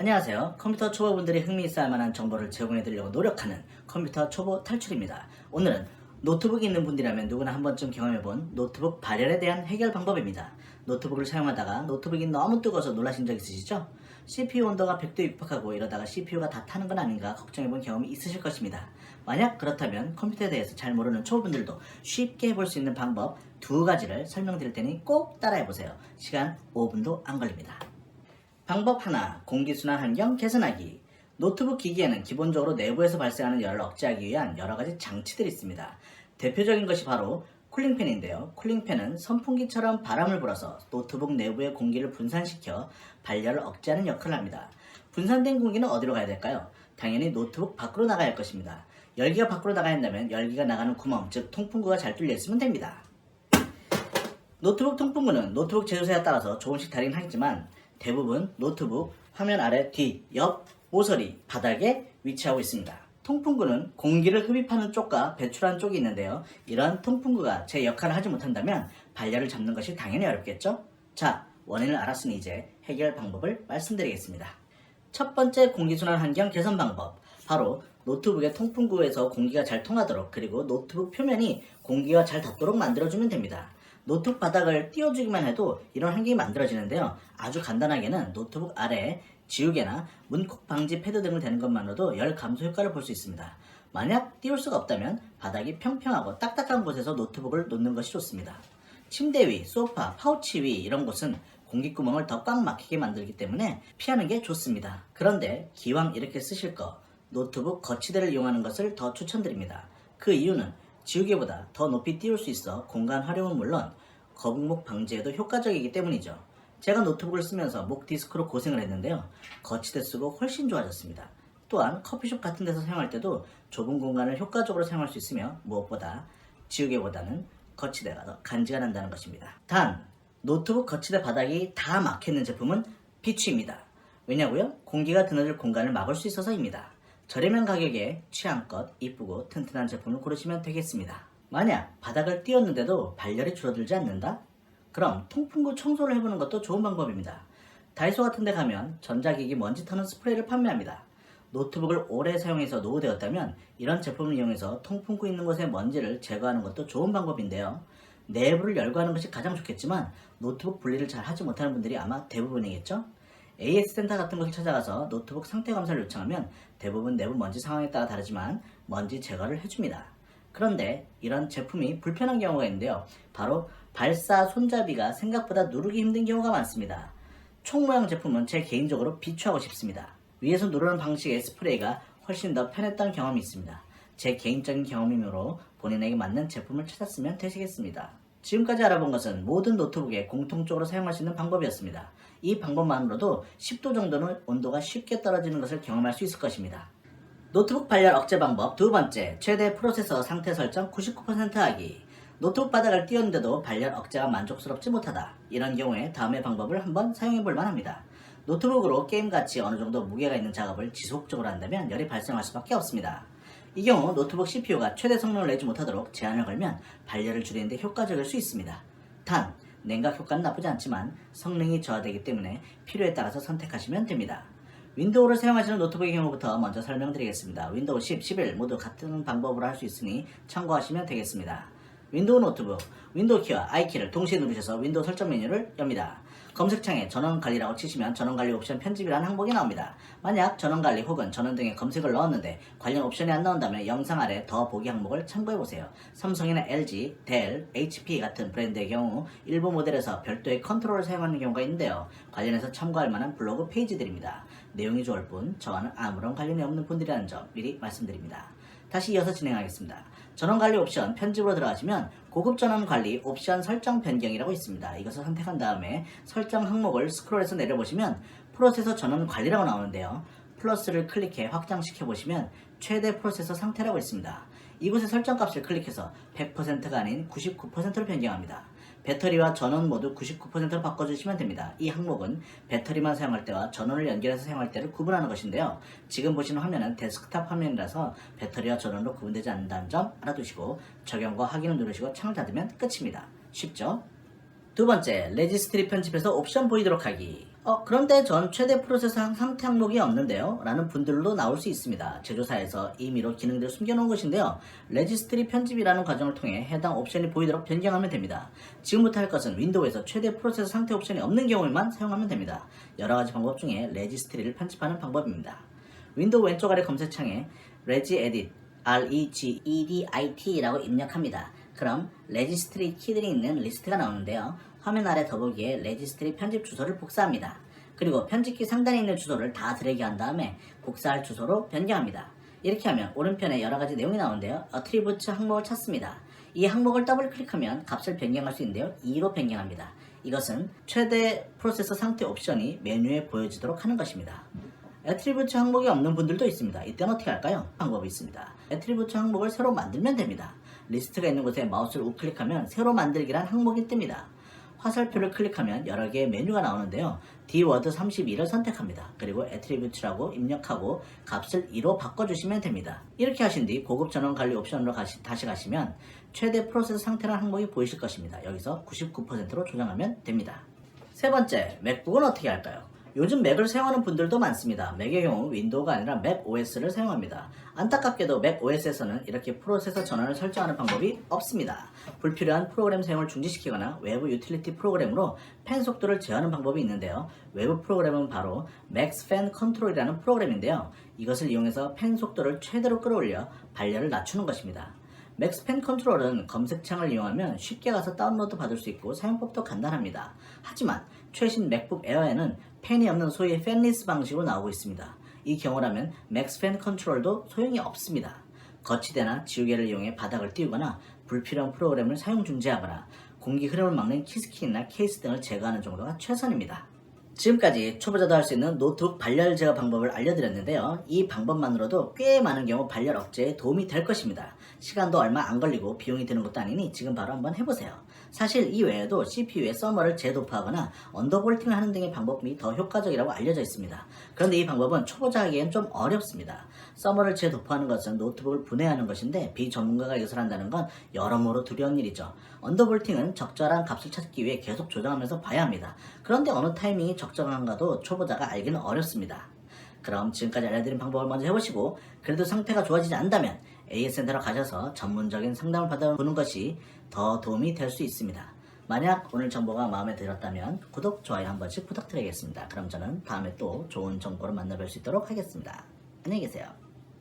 안녕하세요. 컴퓨터 초보분들이 흥미있어 할 만한 정보를 제공해 드리려고 노력하는 컴퓨터 초보 탈출입니다. 오늘은 노트북이 있는 분들이라면 누구나 한 번쯤 경험해본 노트북 발열에 대한 해결 방법입니다. 노트북을 사용하다가 노트북이 너무 뜨거워서 놀라신 적 있으시죠? CPU 온도가 100도 육박하고 이러다가 CPU가 다 타는 건 아닌가 걱정해본 경험이 있으실 것입니다. 만약 그렇다면 컴퓨터에 대해서 잘 모르는 초보분들도 쉽게 해볼 수 있는 방법 두 가지를 설명드릴 테니 꼭 따라해보세요. 시간 5분도 안 걸립니다. 방법 하나, 공기순환 환경 개선하기. 노트북 기기에는 기본적으로 내부에서 발생하는 열을 억제하기 위한 여러가지 장치들이 있습니다. 대표적인 것이 바로 쿨링팬인데요. 쿨링팬은 선풍기처럼 바람을 불어서 노트북 내부의 공기를 분산시켜 발열을 억제하는 역할을 합니다. 분산된 공기는 어디로 가야 될까요? 당연히 노트북 밖으로 나가야 할 것입니다. 열기가 밖으로 나가야 한다면 열기가 나가는 구멍, 즉 통풍구가 잘 뚫려 있으면 됩니다. 노트북 통풍구는 노트북 제조사에 따라서 조금씩 다르긴 하겠지만 대부분 노트북 화면 아래 뒤, 옆, 모서리, 바닥에 위치하고 있습니다. 통풍구는 공기를 흡입하는 쪽과 배출하는 쪽이 있는데요. 이런 통풍구가 제 역할을 하지 못한다면 발열을 잡는 것이 당연히 어렵겠죠? 자, 원인을 알았으니 이제 해결 방법을 말씀드리겠습니다. 첫 번째 공기순환 환경 개선 방법, 바로 노트북의 통풍구에서 공기가 잘 통하도록 그리고 노트북 표면이 공기가 잘 닿도록 만들어주면 됩니다. 노트북 바닥을 띄워주기만 해도 이런 환경이 만들어지는데요. 아주 간단하게는 노트북 아래에 지우개나 문콕 방지 패드 등을 대는 것만으로도 열 감소 효과를 볼 수 있습니다. 만약 띄울 수가 없다면 바닥이 평평하고 딱딱한 곳에서 노트북을 놓는 것이 좋습니다. 침대 위, 소파, 파우치 위 이런 곳은 공기구멍을 더 꽉 막히게 만들기 때문에 피하는 게 좋습니다. 그런데 기왕 이렇게 쓰실 거 노트북 거치대를 이용하는 것을 더 추천드립니다. 그 이유는 지우개보다 더 높이 띄울 수 있어 공간 활용은 물론 거북목 방지에도 효과적이기 때문이죠. 제가 노트북을 쓰면서 목 디스크로 고생을 했는데요. 거치대 쓰고 훨씬 좋아졌습니다. 또한 커피숍 같은 데서 사용할 때도 좁은 공간을 효과적으로 사용할 수 있으며 무엇보다 지우개보다는 거치대가 더 간지가 난다는 것입니다. 단, 노트북 거치대 바닥이 다 막혀있는 제품은 비추입니다. 왜냐고요? 공기가 드나들 공간을 막을 수 있어서입니다. 저렴한 가격에 취향껏 이쁘고 튼튼한 제품을 고르시면 되겠습니다. 만약 바닥을 띄웠는데도 발열이 줄어들지 않는다? 그럼 통풍구 청소를 해보는 것도 좋은 방법입니다. 다이소 같은 데 가면 전자기기 먼지 터는 스프레이를 판매합니다. 노트북을 오래 사용해서 노후되었다면 이런 제품을 이용해서 통풍구 있는 곳의 먼지를 제거하는 것도 좋은 방법인데요. 내부를 열거하는 것이 가장 좋겠지만 노트북 분리를 잘 하지 못하는 분들이 아마 대부분이겠죠? AS 센터 같은 곳을 찾아가서 노트북 상태 검사를 요청하면 대부분 내부 먼지 상황에 따라 다르지만 먼지 제거를 해줍니다. 그런데 이런 제품이 불편한 경우가 있는데요. 바로 발사 손잡이가 생각보다 누르기 힘든 경우가 많습니다. 총 모양 제품은 제 개인적으로 비추하고 싶습니다. 위에서 누르는 방식의 스프레이가 훨씬 더 편했던 경험이 있습니다. 제 개인적인 경험이므로 본인에게 맞는 제품을 찾았으면 되시겠습니다. 지금까지 알아본 것은 모든 노트북에 공통적으로 사용할 수 있는 방법이었습니다. 이 방법만으로도 10도 정도는 온도가 쉽게 떨어지는 것을 경험할 수 있을 것입니다. 노트북 발열 억제 방법 두 번째, 최대 프로세서 상태 설정 99% 하기. 노트북 바닥을 띄웠는데도 발열 억제가 만족스럽지 못하다. 이런 경우에 다음의 방법을 한번 사용해 볼 만합니다. 노트북으로 게임같이 어느 정도 무게가 있는 작업을 지속적으로 한다면 열이 발생할 수밖에 없습니다. 이 경우 노트북 CPU가 최대 성능을 내지 못하도록 제한을 걸면 발열을 줄이는 데 효과적일 수 있습니다. 단, 냉각 효과는 나쁘지 않지만 성능이 저하되기 때문에 필요에 따라서 선택하시면 됩니다. 윈도우를 사용하시는 노트북의 경우부터 먼저 설명드리겠습니다. 윈도우 10, 11 모두 같은 방법으로 할 수 있으니 참고하시면 되겠습니다. 윈도우 노트북, 윈도우 키와 I키를 동시에 누르셔서 윈도우 설정 메뉴를 엽니다. 검색창에 전원관리라고 치시면 전원관리 옵션 편집이라는 항목이 나옵니다. 만약 전원관리 혹은 전원 등의 검색을 넣었는데 관련 옵션이 안 나온다면 영상 아래 더 보기 항목을 참고해보세요. 삼성이나 LG, 델, HP 같은 브랜드의 경우 일부 모델에서 별도의 컨트롤을 사용하는 경우가 있는데요. 관련해서 참고할 만한 블로그 페이지들입니다. 내용이 좋을 뿐 저와는 아무런 관련이 없는 분들이라는 점 미리 말씀드립니다. 다시 이어서 진행하겠습니다. 전원관리 옵션 편집으로 들어가시면 고급 전원관리 옵션 설정 변경이라고 있습니다. 이것을 선택한 다음에 설정 항목을 스크롤해서 내려보시면 프로세서 전원관리라고 나오는데요. 플러스를 클릭해 확장시켜 보시면 최대 프로세서 상태라고 있습니다. 이곳에 설정값을 클릭해서 100%가 아닌 99%로 변경합니다. 배터리와 전원 모두 99%로 바꿔주시면 됩니다. 이 항목은 배터리만 사용할 때와 전원을 연결해서 사용할 때를 구분하는 것인데요. 지금 보시는 화면은 데스크탑 화면이라서 배터리와 전원으로 구분되지 않는다는 점 알아두시고 적용과 확인을 누르시고 창을 닫으면 끝입니다. 쉽죠? 두 번째, 레지스트리 편집에서 옵션 보이도록 하기. 그런데 전 최대 프로세서 상태 항목이 없는데요 라는 분들도 나올 수 있습니다. 제조사에서 임의로 기능들을 숨겨놓은 것인데요. 레지스트리 편집이라는 과정을 통해 해당 옵션이 보이도록 변경하면 됩니다. 지금부터 할 것은 윈도우에서 최대 프로세서 상태 옵션이 없는 경우에만 사용하면 됩니다. 여러가지 방법 중에 레지스트리를 편집하는 방법입니다. 윈도우 왼쪽 아래 검색창에 regedit regedit 라고 입력합니다. 그럼 레지스트리 키들이 있는 리스트가 나오는데요. 화면 아래 더보기에 레지스트리 편집 주소를 복사합니다. 그리고 편집키 상단에 있는 주소를 다 드래그한 다음에 복사할 주소로 변경합니다. 이렇게 하면 오른편에 여러가지 내용이 나오는데요. 어트리부츠 항목을 찾습니다. 이 항목을 더블 클릭하면 값을 변경할 수 있는데요. 2로 변경합니다. 이것은 최대 프로세서 상태 옵션이 메뉴에 보여지도록 하는 것입니다. 애트리뷰트 항목이 없는 분들도 있습니다. 이때는 어떻게 할까요? 방법이 있습니다. 애트리뷰트 항목을 새로 만들면 됩니다. 리스트가 있는 곳에 마우스를 우클릭하면 새로 만들기란 항목이 뜹니다. 화살표를 클릭하면 여러 개의 메뉴가 나오는데요. dword 32를 선택합니다. 그리고 애트리뷰트라고 입력하고 값을 2로 바꿔주시면 됩니다. 이렇게 하신 뒤 고급 전원 관리 옵션으로 다시 가시면 최대 프로세서 상태라는 항목이 보이실 것입니다. 여기서 99%로 조정하면 됩니다. 세 번째, 맥북은 어떻게 할까요? 요즘 맥을 사용하는 분들도 많습니다. 맥의 경우 윈도우가 아니라 맥 OS를 사용합니다. 안타깝게도 맥 OS에서는 이렇게 프로세서 전원을 설정하는 방법이 없습니다. 불필요한 프로그램 사용을 중지시키거나 외부 유틸리티 프로그램으로 팬 속도를 제어하는 방법이 있는데요. 외부 프로그램은 바로 맥스 팬 컨트롤이라는 프로그램인데요. 이것을 이용해서 팬 속도를 최대로 끌어올려 발열을 낮추는 것입니다. 맥스 팬 컨트롤은 검색창을 이용하면 쉽게 가서 다운로드 받을 수 있고 사용법도 간단합니다. 하지만 최신 맥북 에어에는 팬이 없는 소위 팬리스 방식으로 나오고 있습니다. 이 경우라면 맥스 팬 컨트롤도 소용이 없습니다. 거치대나 지우개를 이용해 바닥을 띄우거나 불필요한 프로그램을 사용 중지하거나 공기 흐름을 막는 키스킨이나 케이스 등을 제거하는 정도가 최선입니다. 지금까지 초보자도 할 수 있는 노트북 발열 제어 방법을 알려드렸는데요. 이 방법만으로도 꽤 많은 경우 발열 억제에 도움이 될 것입니다. 시간도 얼마 안 걸리고 비용이 드는 것도 아니니 지금 바로 한번 해보세요. 사실 이 외에도 CPU의 서머를 재도포하거나 언더볼팅을 하는 등의 방법이 더 효과적이라고 알려져 있습니다. 그런데 이 방법은 초보자 하기엔 좀 어렵습니다. 서머를 재도포하는 것은 노트북을 분해하는 것인데 비전문가가 이것을 한다는 건 여러모로 두려운 일이죠. 언더볼팅은 적절한 값을 찾기 위해 계속 조정하면서 봐야 합니다. 그런데 어느 타이밍이 적정한가도 초보자가 알기는 어렵습니다. 그럼 지금까지 알려드린 방법을 먼저 해보시고 그래도 상태가 좋아지지 않다면 AS센터로 가셔서 전문적인 상담을 받아보는 것이 더 도움이 될 수 있습니다. 만약 오늘 정보가 마음에 들었다면 구독, 좋아요 한 번씩 부탁드리겠습니다. 그럼 저는 다음에 또 좋은 정보로 만나뵐 수 있도록 하겠습니다. 안녕히 계세요.